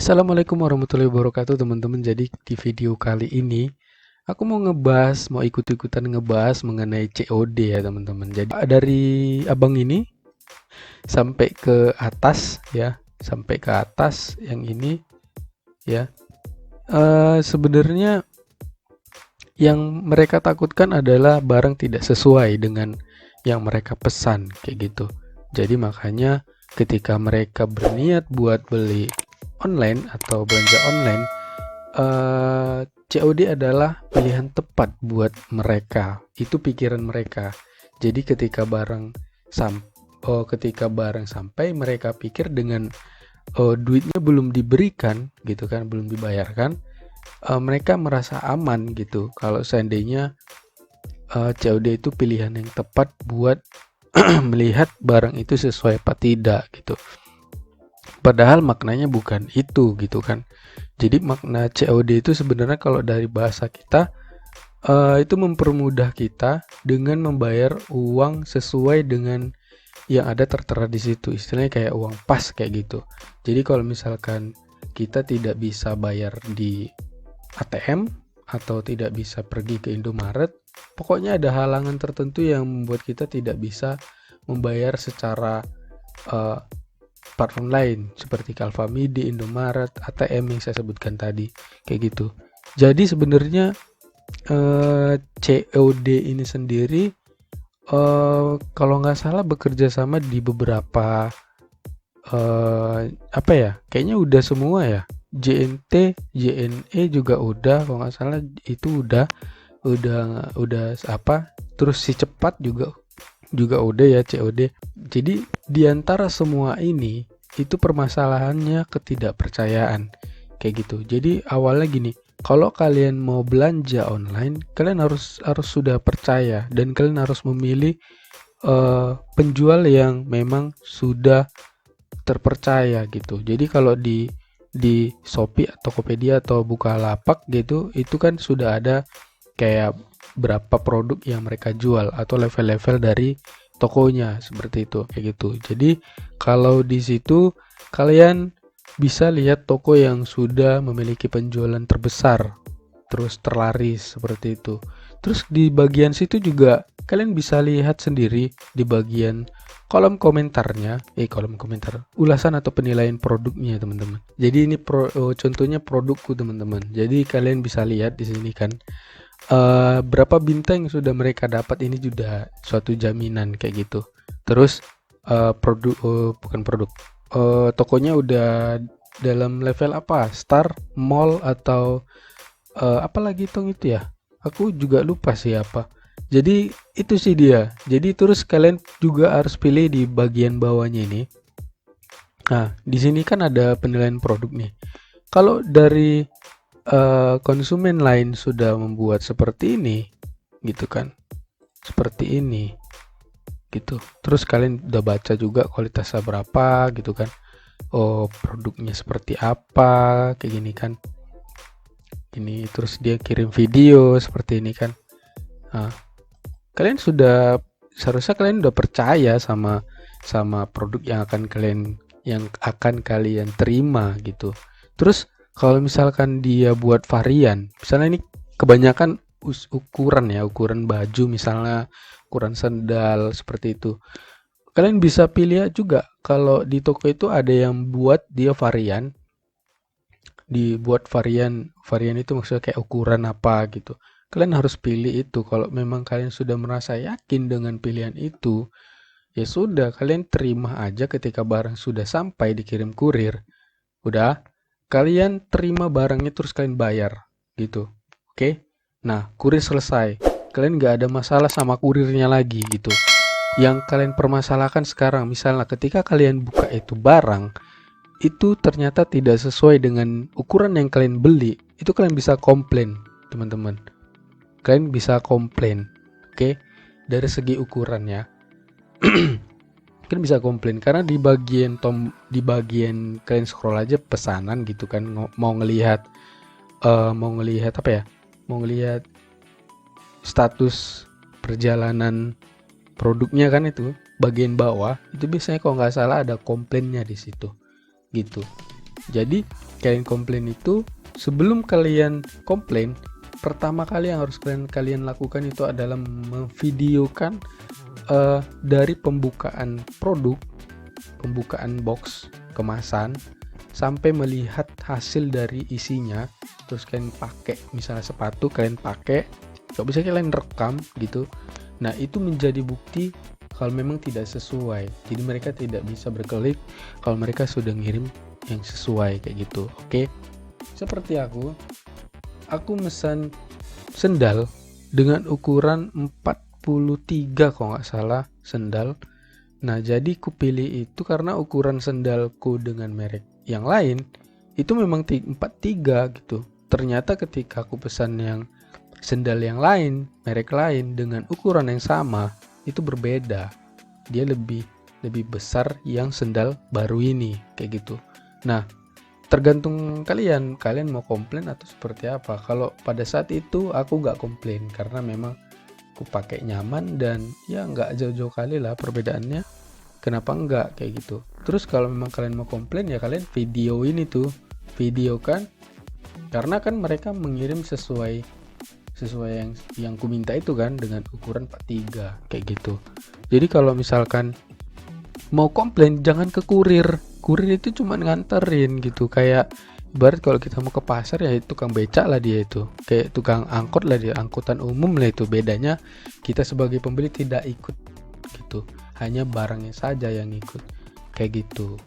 Assalamualaikum warahmatullahi wabarakatuh teman-teman. Jadi di video kali ini aku mau ikut-ikutan ngebahas mengenai COD ya teman-teman. Jadi dari abang ini sampai ke atas ya, sampai ke atas yang ini ya. Sebenarnya yang mereka takutkan adalah barang tidak sesuai dengan yang mereka pesan kayak gitu. Jadi makanya ketika mereka berniat buat beli online atau belanja online, COD adalah pilihan tepat buat mereka. Itu pikiran mereka. Jadi ketika barang sampai, mereka pikir dengan duitnya belum diberikan gitu kan, belum dibayarkan, mereka merasa aman gitu. Kalau seandainya COD itu pilihan yang tepat buat melihat barang itu sesuai apa tidak gitu. Padahal maknanya bukan itu gitu kan. Jadi makna COD itu sebenarnya kalau dari bahasa kita itu mempermudah kita dengan membayar uang sesuai dengan yang ada tertera di situ. Istilahnya kayak uang pas kayak gitu. Jadi kalau misalkan kita tidak bisa bayar di ATM atau tidak bisa pergi ke Indomaret, pokoknya ada halangan tertentu yang membuat kita tidak bisa membayar secara platform lain seperti Alfamidi, Indomaret, ATM yang saya sebutkan tadi kayak gitu. Jadi sebenarnya COD ini sendiri kalau nggak salah bekerja sama di beberapa apa ya? Kayaknya udah semua ya. JNT, JNE juga udah, kalau nggak salah itu udah apa? Terus si cepat juga udah ya COD. Jadi di antara semua ini itu permasalahannya ketidakpercayaan kayak gitu. Jadi awalnya gini, kalau kalian mau belanja online, kalian harus sudah percaya dan kalian harus memilih penjual yang memang sudah terpercaya gitu. Jadi kalau di Shopee, Tokopedia atau Bukalapak gitu, itu kan sudah ada kayak berapa produk yang mereka jual atau level-level dari tokonya seperti itu kayak gitu. Jadi kalau di situ kalian bisa lihat toko yang sudah memiliki penjualan terbesar terus terlaris seperti itu. Terus di bagian situ juga kalian bisa lihat sendiri di bagian kolom komentarnya, kolom komentar ulasan atau penilaian produknya teman-teman. Jadi ini contohnya produkku teman-teman. Jadi kalian bisa lihat di sini kan berapa bintang yang sudah mereka dapat, ini juga suatu jaminan kayak gitu. Terus tokonya udah dalam level apa, star, mall atau apa lagi itu ya, aku juga lupa sih apa. Jadi itu sih dia. Jadi terus kalian juga harus pilih di bagian bawahnya ini. Nah di sini kan ada penilaian produk nih. Kalau dari konsumen lain sudah membuat seperti ini gitu kan, seperti ini gitu, terus kalian udah baca juga kualitasnya berapa gitu kan, produknya seperti apa kayak gini kan, ini terus dia kirim video seperti ini kan. Nah, seharusnya kalian udah percaya sama produk yang akan kalian terima gitu. Terus kalau misalkan dia buat varian, misalnya ini kebanyakan ukuran baju, misalnya ukuran sandal seperti itu. Kalian bisa pilih juga kalau di toko itu ada yang buat dia varian, dibuat varian itu maksudnya kayak ukuran apa gitu. Kalian harus pilih itu. Kalau memang kalian sudah merasa yakin dengan pilihan itu, ya sudah, kalian terima aja ketika barang sudah sampai dikirim kurir. Udah, kalian terima barangnya terus kalian bayar gitu. Oke? Nah, kurir selesai. Kalian nggak ada masalah sama kurirnya lagi gitu. Yang kalian permasalahkan sekarang, misalnya ketika kalian buka itu barang, itu ternyata tidak sesuai dengan ukuran yang kalian beli, itu kalian bisa komplain, teman-teman. Kalian bisa komplain, oke? Dari segi ukurannya. Kalian bisa komplain karena di bagian kalian scroll aja pesanan gitu kan, mau ngelihat apa ya, mau ngelihat status perjalanan produknya kan, itu bagian bawah itu biasanya kalau nggak salah ada komplainnya di situ gitu. Jadi kalian komplain itu, sebelum kalian komplain, pertama kali yang harus kalian lakukan itu adalah memvideokan dari pembukaan produk, pembukaan box kemasan, sampai melihat hasil dari isinya. Terus kalian pakai, misalnya sepatu kalian pakai, kalau bisa kalian rekam gitu. Nah itu menjadi bukti kalau memang tidak sesuai. Jadi mereka tidak bisa berkelit kalau mereka sudah ngirim yang sesuai kayak gitu. Oke. Seperti aku mesan sendal dengan ukuran 43 kalau nggak salah sendal. Nah jadi ku pilih itu karena ukuran sendalku dengan merek yang lain itu memang 43 gitu. Ternyata ketika aku pesan yang sendal yang lain, merek lain dengan ukuran yang sama, itu berbeda. Dia lebih besar yang sendal baru ini kayak gitu. Nah tergantung kalian mau komplain atau seperti apa. Kalau pada saat itu aku nggak komplain karena memang aku pakai nyaman dan ya nggak jauh-jauh kali lah perbedaannya. Kenapa enggak kayak gitu. Terus kalau memang kalian mau komplain ya kalian videoin itu, videokan, karena kan mereka mengirim sesuai yang ku minta itu kan, dengan ukuran 43 kayak gitu. Jadi kalau misalkan mau komplain jangan ke kurir itu cuma nganterin gitu, kayak ibarat kalau kita mau ke pasar ya tukang becak lah dia itu, kayak tukang angkot lah dia, angkutan umum lah itu. Bedanya kita sebagai pembeli tidak ikut gitu, hanya barangnya saja yang ikut kayak gitu.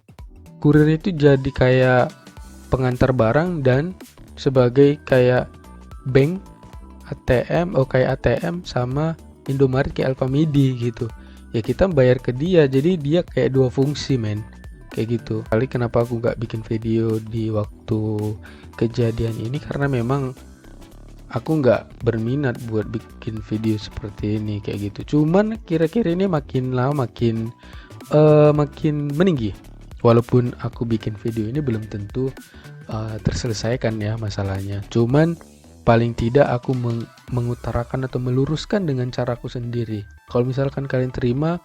Kurir itu jadi kayak pengantar barang dan sebagai kayak bank, ATM, kayak ATM sama Indomaret kayak Alfamidi gitu. Ya kita bayar ke dia, jadi dia kayak dua fungsi men, kayak gitu. Kali kenapa aku nggak bikin video di waktu kejadian ini karena memang aku nggak berminat buat bikin video seperti ini kayak gitu. Cuman kira-kira ini makin lama makin meninggi. Walaupun aku bikin video ini belum tentu terselesaikan ya masalahnya. Cuman paling tidak aku mengutarakan atau meluruskan dengan caraku sendiri. Kalau misalkan kalian terima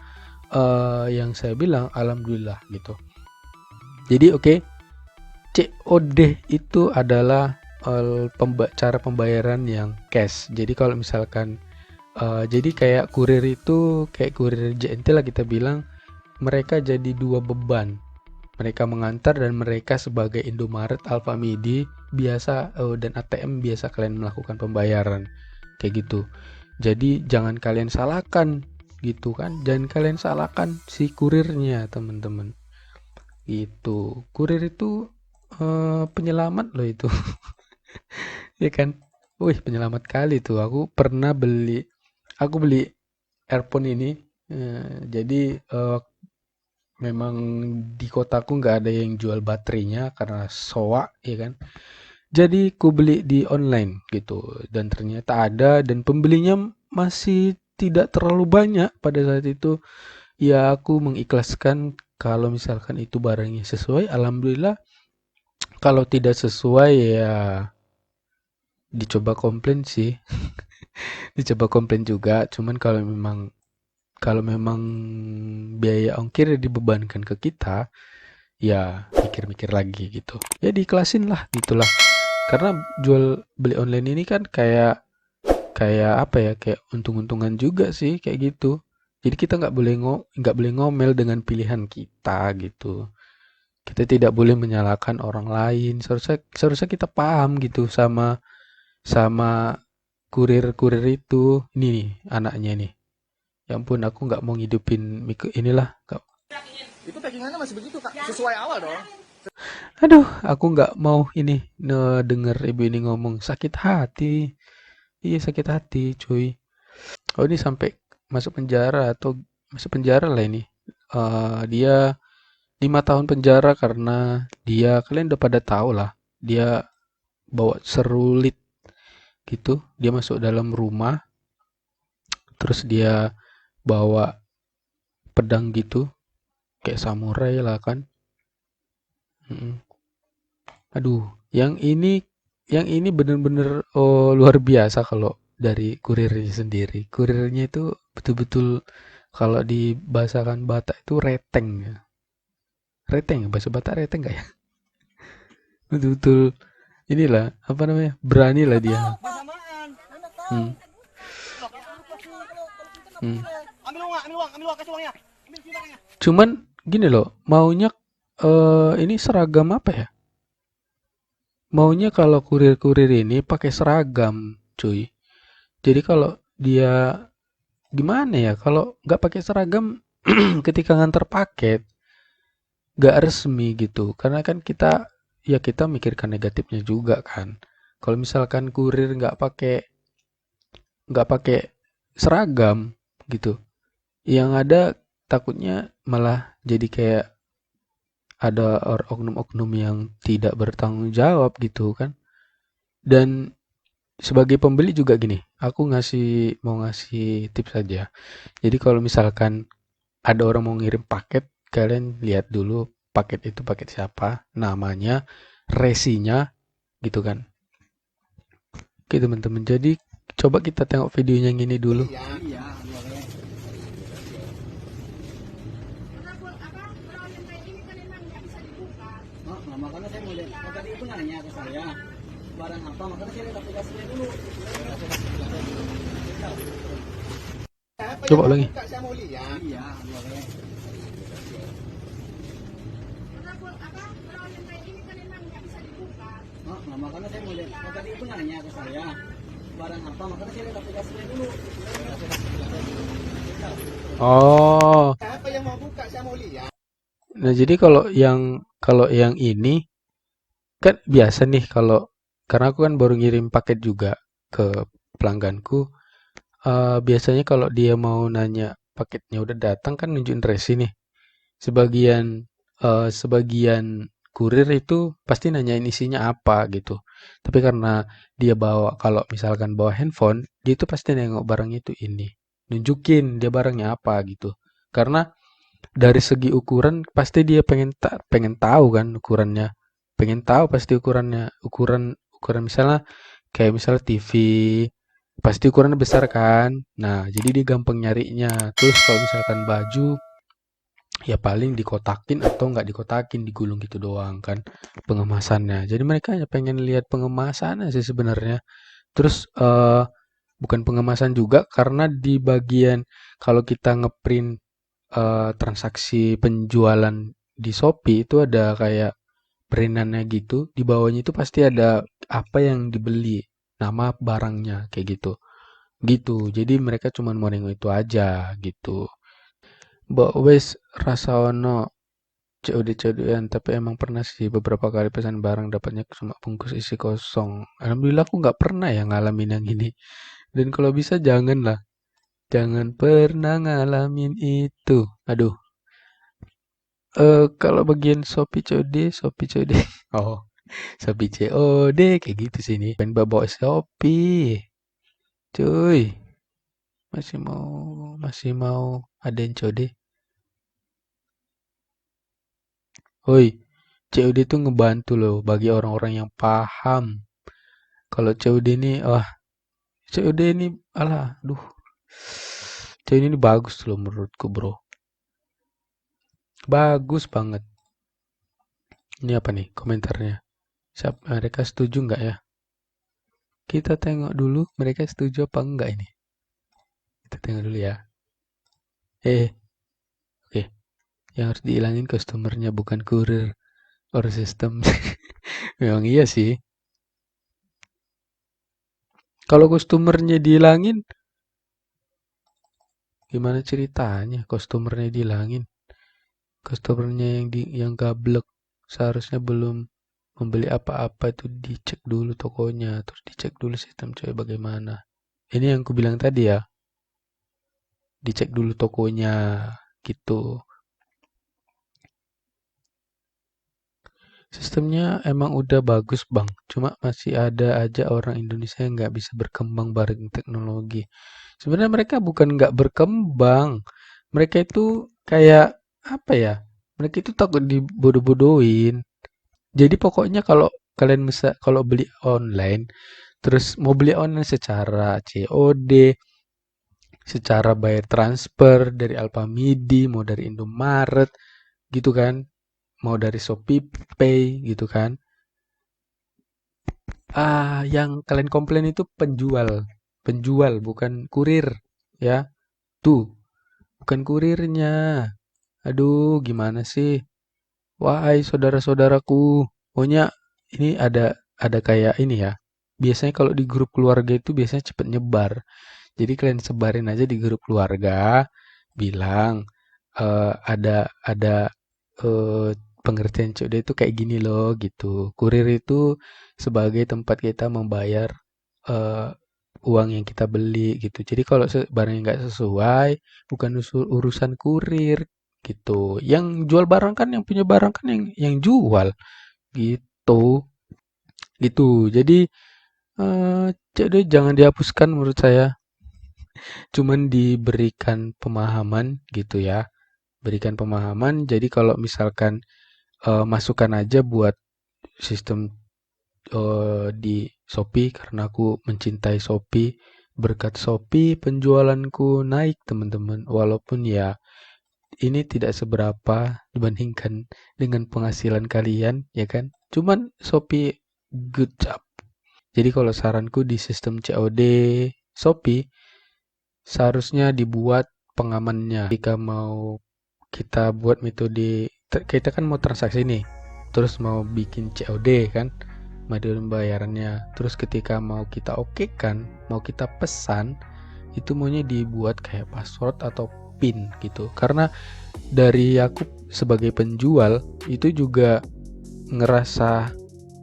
yang saya bilang, alhamdulillah gitu. Jadi oke, COD itu adalah cara pembayaran yang cash. Jadi kalau misalkan jadi kayak kurir itu, kayak kurir JNT lah kita bilang, mereka jadi dua beban. Mereka mengantar dan mereka sebagai Indomaret, Alfamidi biasa dan ATM biasa kalian melakukan pembayaran kayak gitu. Jadi jangan kalian salahkan gitu kan, jangan kalian salahkan si kurirnya teman-teman. Itu kurir itu penyelamat loh itu. Ya kan, wih penyelamat kali tuh. Aku beli earphone ini, jadi memang di kotaku nggak ada yang jual baterainya karena soak ya kan. Jadi ku beli di online gitu dan ternyata ada dan pembelinya masih tidak terlalu banyak pada saat itu. Ya aku mengikhlaskan kalau misalkan itu barangnya sesuai, alhamdulillah. Kalau tidak sesuai ya dicoba komplain sih. Dicoba komplain juga, cuman kalau memang biaya ongkir dibebankan ke kita, ya mikir-mikir lagi gitu. Ya diiklasin lah gitulah. Karena jual beli online ini kan kayak apa ya, kayak untung-untungan juga sih kayak gitu. Jadi kita nggak boleh ngomel dengan pilihan kita gitu. Kita tidak boleh menyalahkan orang lain. Seharusnya kita paham gitu sama kurir-kurir itu. Ini nih anaknya nih. Ya ampun, aku nggak mau ngidupin inilah. Itu packingannya masih begitu kak, sesuai awal dong. Aduh, aku nggak mau ini denger ibu ini ngomong sakit hati. Iya sakit hati, cuy. Oh ini sampai masuk penjara lah ini. Dia 5 tahun penjara karena kalian udah pada tahu lah. Dia bawa serulit gitu. Dia masuk dalam rumah. Terus dia bawa pedang gitu. Kayak samurai lah kan. Aduh, yang ini bener-bener luar biasa kalau dari kurirnya sendiri. Kurirnya itu betul-betul kalau dibahasakan Batak itu reteng ya. Reteng, bahasa Batak reteng gak ya? betul-betul inilah apa namanya beranilah dia. Bersamaan. Mana tahu. Hmm, Kalau kita hmm. ambil uang, kasih uangnya. Ambil barangnya. Cuman gini loh, maunya ini seragam apa ya? Maunya kalau kurir-kurir ini pakai seragam, cuy. Jadi kalau dia gimana ya? Kalau nggak pakai seragam ketika ngantar paket nggak resmi gitu. Karena kan kita mikirkan negatifnya juga kan. Kalau misalkan kurir nggak pakai seragam gitu, yang ada takutnya malah jadi kayak ada oknum-oknum yang tidak bertanggung jawab gitu kan. Dan sebagai pembeli juga gini, aku mau ngasih tips saja. Jadi kalau misalkan ada orang mau ngirim paket, kalian lihat dulu paket itu paket siapa, namanya, resinya, gitu kan. Oke teman-teman, jadi coba kita tengok videonya yang ini dulu. Iya, iya, boleh. Oh, nah, makanya saya mau lihat. Oh, tadi itu nanya ke saya barang apa, makanya saya lihat aplikasinya dulu. Apa Coba yang mau ulangi. buka, saya mau lihat. Iya, boleh. Oh, nah, makanya saya mau lihat. Oh, tadi itu nanya ke saya barang apa, makanya saya lihat aplikasinya dulu. Oh, Apa yang mau buka, saya mau lihat. nah jadi kalau yang ini kan biasa nih kalau karena aku kan baru ngirim paket juga ke pelangganku. Biasanya kalau dia mau nanya paketnya udah datang kan nunjukin resi nih. Sebagian kurir itu pasti nanyain isinya apa gitu. Tapi karena kalau misalkan bawa handphone, dia itu pasti nengok barang itu ini. Nunjukin dia barangnya apa gitu. Karena dari segi ukuran pasti dia pengen tahu kan ukurannya. Pengen tahu pasti ukurannya. Ukuran misalnya kayak misalnya TV pasti ukurannya besar kan. Nah, jadi dia gampang nyarinya. Terus kalau misalkan baju ya paling dikotakin atau nggak dikotakin, digulung gitu doang kan pengemasannya. Jadi mereka hanya pengen lihat pengemasannya sih sebenarnya. Terus bukan pengemasan juga karena di bagian kalau kita ngeprint transaksi penjualan di Shopee itu ada kayak perintannya gitu. Di bawahnya itu pasti ada apa yang dibeli, nama barangnya kayak gitu. Gitu. Jadi mereka cuma mau nengok itu aja gitu. Mbak wes rasa ono COD-COD-an, tapi emang pernah sih beberapa kali pesan barang dapatnya cuma bungkus isi kosong. Alhamdulillah aku nggak pernah ya ngalamin yang ini. Dan kalau bisa janganlah, jangan pernah ngalamin itu. Aduh, kalau bagian Shopee COD, Shopee COD. Oh, Shopee COD kayak gitu sih ini. Pengen bawa Shopee. Cuy, masih mau ada yang COD. Woi, COD itu ngebantu loh bagi orang-orang yang paham. Kalau COD ini, COD ini, alah, duh, COD ini bagus loh menurutku bro. Bagus banget. Ini apa nih komentarnya? Mereka setuju nggak ya? Kita tengok dulu mereka setuju apa enggak ini. Kita tengok dulu ya. Oke. Yang harus dihilangin customernya bukan kurir or system. Memang iya sih. Kalau customernya dihilangin, gimana ceritanya? Customernya dihilangin. Customernya yang gablek seharusnya belum membeli apa-apa itu dicek dulu tokonya, terus dicek dulu sistem coy bagaimana. Ini yang ku bilang tadi ya, dicek dulu tokonya gitu. Sistemnya emang udah bagus bang, cuma masih ada aja orang Indonesia yang nggak bisa berkembang bareng teknologi. Sebenarnya mereka bukan nggak berkembang, mereka itu kayak apa ya? Mereka itu takut dibodoh-bodohin. Jadi pokoknya kalau beli online, terus mau beli online secara COD, secara bayar transfer dari Alfamidi, mau dari Indomaret, gitu kan, mau dari Shopee Pay, gitu kan. Yang kalian komplain itu penjual. Penjual bukan kurir ya. Tuh, bukan kurirnya. Aduh, gimana sih? Wahai saudara-saudaraku, pokoknya ini ada kayak ini ya. Biasanya kalau di grup keluarga itu biasanya cepet nyebar. Jadi kalian sebarin aja di grup keluarga, bilang ada eh, pengertian COD itu kayak gini loh gitu. Kurir itu sebagai tempat kita membayar eh, uang yang kita beli gitu. Jadi kalau barangnya nggak sesuai, bukan urusan kurir gitu. Yang jual barang kan yang punya barang kan yang jual gitu. Gitu. Jadi COD jangan dihapuskan menurut saya. Cuman diberikan pemahaman gitu ya. Berikan pemahaman. Jadi kalau misalkan masukkan aja buat sistem di Shopee karena aku mencintai Shopee. Berkat Shopee penjualanku naik teman-teman. Walaupun ya ini tidak seberapa dibandingkan dengan penghasilan kalian ya kan. Cuman Shopee good job. Jadi kalau saranku di sistem COD Shopee seharusnya dibuat pengamannya. Jika mau kita buat metode, kita kan mau transaksi nih, terus mau bikin COD kan, metode pembayarannya. Terus ketika mau kita oke kan, mau kita pesan, itu maunya dibuat kayak password atau PIN gitu. Karena dari aku sebagai penjual itu juga ngerasa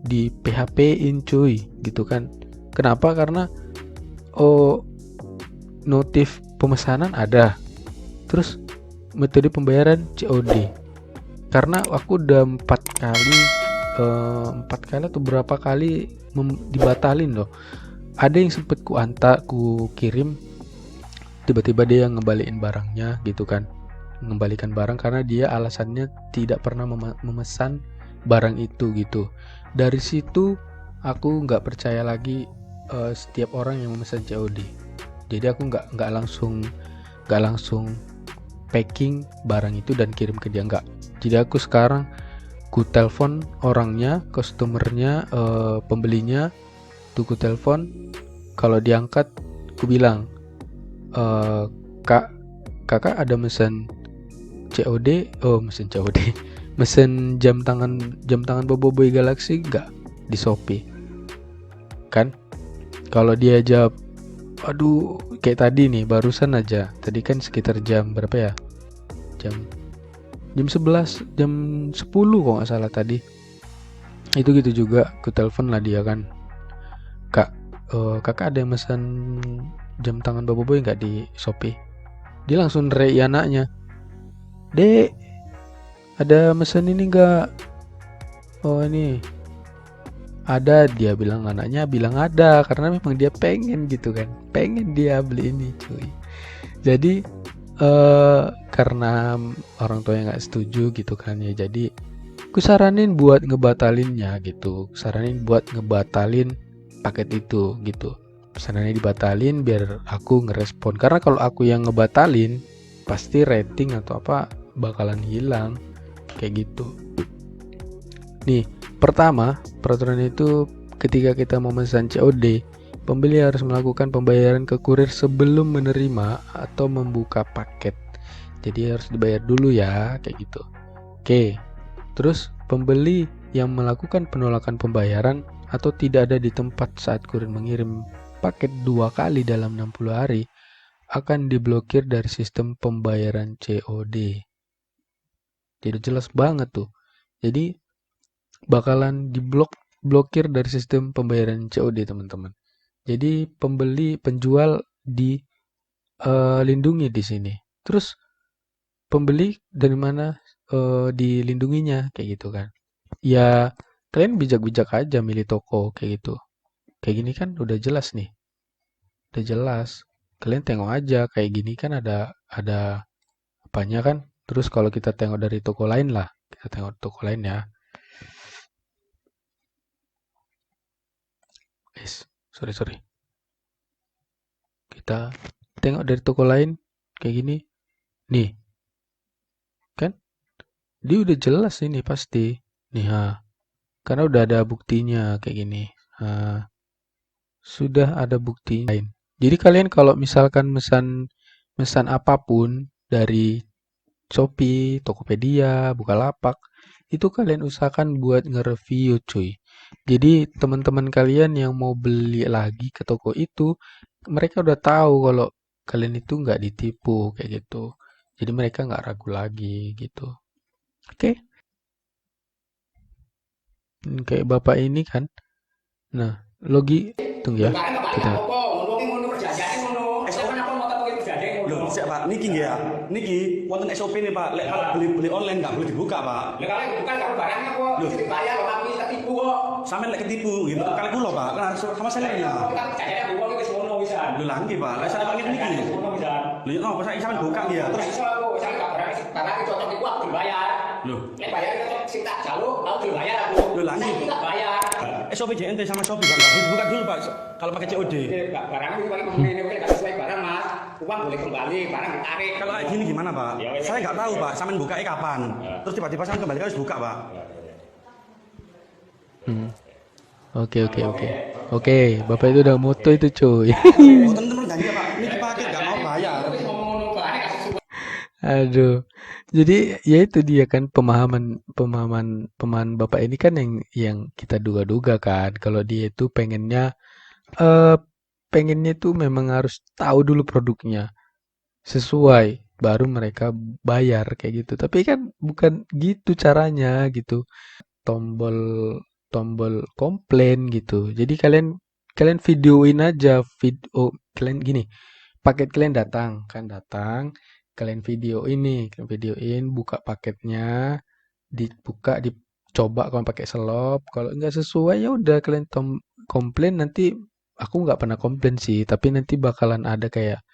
di PHP-in cuy gitu kan. Kenapa? Karena oh notif pemesanan ada. Terus metode pembayaran COD. Karena aku udah 4 kali atau berapa kali dibatalin loh. Ada yang sempet ku kirim, tiba-tiba dia ngembaliin barangnya gitu kan. Mengembalikan barang karena dia alasannya tidak pernah memesan barang itu gitu. Dari situ aku nggak percaya lagi setiap orang yang memesan COD. Jadi aku nggak langsung packing barang itu dan kirim ke dia, nggak. Jadi aku sekarang ku telepon orangnya, customernya, pembelinya, tuh ku telepon. Kalau diangkat ku bilang, kak, kakak ada mesen COD, mesen COD, mesen jam tangan Boboiboy Galaxy nggak di Shopee kan. Kalau dia jawab, aduh, kayak tadi nih, barusan aja. Tadi kan sekitar jam berapa ya? Jam jam 11, jam 10 kok nggak salah tadi. Itu gitu juga, aku telepon lah dia kan. Kak, kakak ada yang pesan jam tangan Boboiboy nggak di Shopee? Dia langsung rei anaknya. Dek, ada mesen ini nggak? Oh ini, ada, dia bilang, anaknya bilang ada karena memang dia pengen gitu kan. Pengen dia beli ini cuy. Jadi karena orang tuanya nggak setuju gitu kan ya, jadi aku saranin buat ngebatalinnya gitu, saranin buat ngebatalin paket itu gitu, pesanannya dibatalin biar aku ngerespon. Karena kalau aku yang ngebatalin pasti rating atau apa bakalan hilang kayak gitu. Nih, pertama peraturan itu ketika kita memesan COD, pembeli harus melakukan pembayaran ke kurir sebelum menerima atau membuka paket. Jadi harus dibayar dulu ya, kayak gitu. Oke. Terus pembeli yang melakukan penolakan pembayaran atau tidak ada di tempat saat kurir mengirim paket 2 kali dalam 60 hari akan diblokir dari sistem pembayaran COD. Jadi jelas banget tuh. Jadi bakalan diblokir dari sistem pembayaran COD teman-teman. Jadi penjual dilindungi di sini. Terus pembeli dari mana dilindunginya kayak gitu kan. Ya kalian bijak-bijak aja milih toko kayak gitu. Kayak gini kan udah jelas nih. Udah jelas. Kalian tengok aja kayak gini kan ada apanya kan. Terus kalau kita tengok dari toko lain lah. Kita tengok toko lain ya. Sorry. Kita tengok dari toko lain kayak gini. Nih, kan? Dia udah jelas ini pasti. Nih, karena udah ada buktinya kayak gini. Nah, sudah ada bukti lain. Jadi kalian kalau misalkan mesan apapun dari Shopee, Tokopedia, Bukalapak, itu kalian usahakan buat nge-review cuy. Jadi teman-teman kalian yang mau beli lagi ke toko itu, mereka udah tahu kalau kalian itu nggak ditipu kayak gitu. Jadi mereka nggak ragu lagi gitu. Oke? Kayak bapak ini kan. Nah, tunggu ya. Barang kebalik Kita apa? Ngono ki ngono perjanjiane ngono. Saya kenapa mau tak pakai perjanjian ngono? Loh, siap Pak, niki nggih ya. Niki wonten SOP nih Pak. Lek kalau beli online nggak boleh dibuka Pak. Lah kalau bukan kalau barangnya kok mesti dibayar kok tapi tak tipu kok. Sampeyan lek ketipu gitu. Kali kula Pak, kan harus sama saya ya. Kita perjanjiannya bukan wis ngono wisan. Lho lah nggih Pak, lek saya pengen niki. Ngono wisan. Lho no, pas sampeyan buka nggih ya. Terus Terus iso aku saya gak barang cocok iku aku dibayar. Loh, Nek bayar cocok sing tak jaluk aku dibayar aku. Loh, lah, Saya tak bayar. SOP JNT sama Shopee Pak, nggak boleh dibuka dulu Pak. Kalau pakai COD. Barang itu paling ngene kowe gak sesuai barang Mas. Uang boleh kembali, barang ditarik. Kalau kayak gini gimana Pak? Ya, Saya nggak tahu Pak, sampeyan bukanya kapan. Terus tiba-tiba sampeyan kembali harus buka Pak. hmm. Oke, oke, oke. Oke, Bapak itu udah moto itu cuy. Oh, teman-teman janji Pak, niki paket nggak mau bayar. Wis ngomong ngono bae gak sesuai. Aduh. Jadi ya itu dia kan pemahaman Bapak ini kan yang kita duga-duga kan kalau dia itu eh pengennya tuh memang harus tahu dulu produknya sesuai baru mereka bayar kayak gitu. Tapi kan bukan gitu caranya gitu. Tombol tombol komplain gitu. Jadi kalian kalian videoin aja kalian gini. Paket kalian datang, kalian kalian videoin, buka paketnya, dibuka, dicoba kalau pakai selop, kalau nggak sesuai ya udah kalian komplain nanti. Aku nggak pernah komplain sih, tapi nanti bakalan ada kayak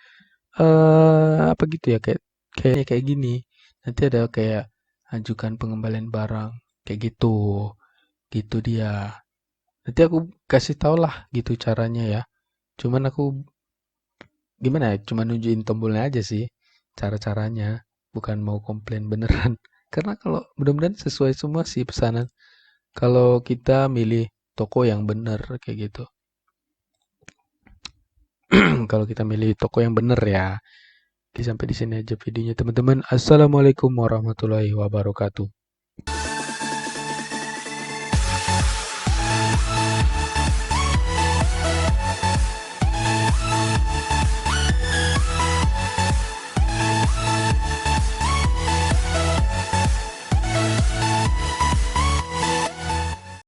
apa gitu ya kayak gini. Nanti ada kayak ajukan pengembalian barang kayak gitu, gitu dia. Nanti aku kasih tau lah gitu caranya ya. Cuman aku gimana ya? Cuma nunjukin tombolnya aja sih cara-caranya, bukan mau komplain beneran. Karena kalau mudah-mudahan sesuai semua sih pesanan. Kalau kita milih toko yang bener kayak gitu. Kalau kita milih toko yang bener ya. Oke, sampai di sini aja videonya teman-teman. Assalamualaikum warahmatullahi wabarakatuh.